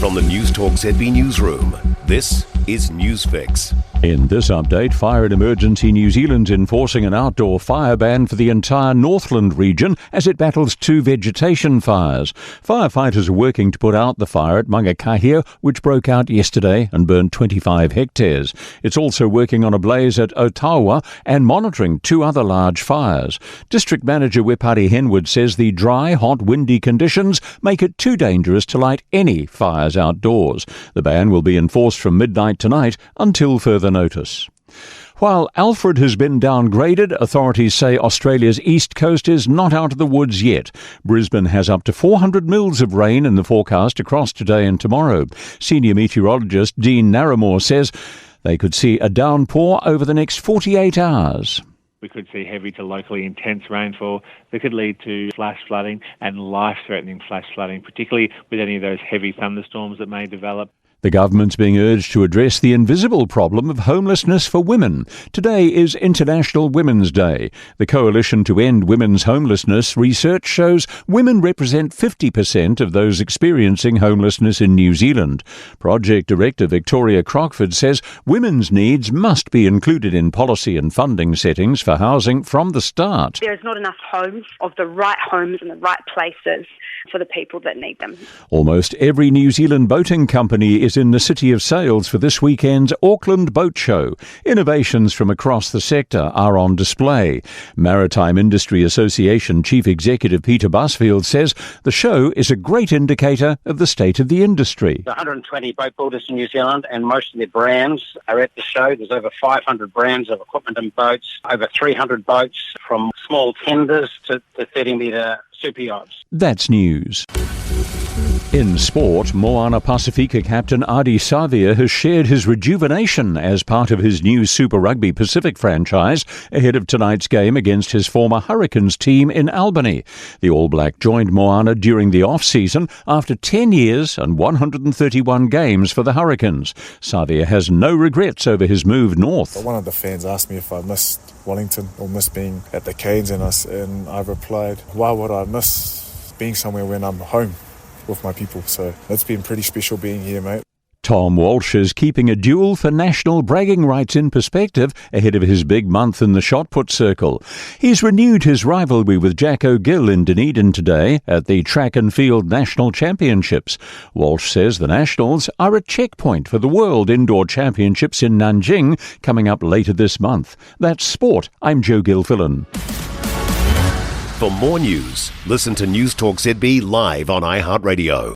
From the Newstalk ZB newsroom, this is Newsfix. In this update, Fire and Emergency New Zealand's enforcing an outdoor fire ban for the entire Northland region as it battles two vegetation fires. Firefighters are working to put out the fire at Mangakahia, which broke out yesterday and burned 25 hectares. It's also working on a blaze at Otawa and monitoring two other large fires. District Manager Wepari Henwood says the dry, hot, windy conditions make it too dangerous to light any fires outdoors. The ban will be enforced from midnight tonight until further notice. While Alfred has been downgraded, authorities say Australia's east coast is not out of the woods yet. Brisbane has up to 400 mils of rain in the forecast across today and tomorrow. Senior meteorologist Dean Narramore says they could see a downpour over the next 48 hours. We could see heavy to locally intense rainfall that could lead to flash flooding and life-threatening flash flooding, particularly with any of those heavy thunderstorms that may develop. The government's being urged to address the invisible problem of homelessness for women. Today is International Women's Day. The Coalition to End Women's Homelessness research shows women represent 50% of those experiencing homelessness in New Zealand. Project Director Victoria Crockford says women's needs must be included in policy and funding settings for housing from the start. There is not enough homes of the right homes in the right places for the people that need them. Almost every New Zealand boating company is in the City of Sails for this weekend's Auckland Boat Show. Innovations from across the sector are on display. Maritime Industry Association Chief Executive Peter Busfield says the show is a great indicator of the state of the industry. 120 boat builders in New Zealand, and most of their brands are at the show. There's over 500 brands of equipment and boats, over 300 boats from small tenders to 30-metre super yachts. That's news. In sport, Moana Pasifika captain Adi Savia has shared his rejuvenation as part of his new Super Rugby Pacific franchise ahead of tonight's game against his former Hurricanes team in Albany. The All Black joined Moana during the off-season after 10 years and 131 games for the Hurricanes. Savia has no regrets over his move north. One of the fans asked me if I missed Wellington or missed being at the Canes, and I replied, why would I miss being somewhere when I'm home with my people? So it's been pretty special being here, mate. Tom Walsh is keeping a duel for national bragging rights in perspective ahead of his big month in the shot put circle. He's renewed his rivalry with Jack O'Gill in Dunedin today at the Track and Field National Championships. Walsh says the Nationals are a checkpoint for the World Indoor Championships in Nanjing coming up later this month. That's sport. I'm Joe Gilfillan. For more news, listen to Newstalk ZB live on iHeartRadio.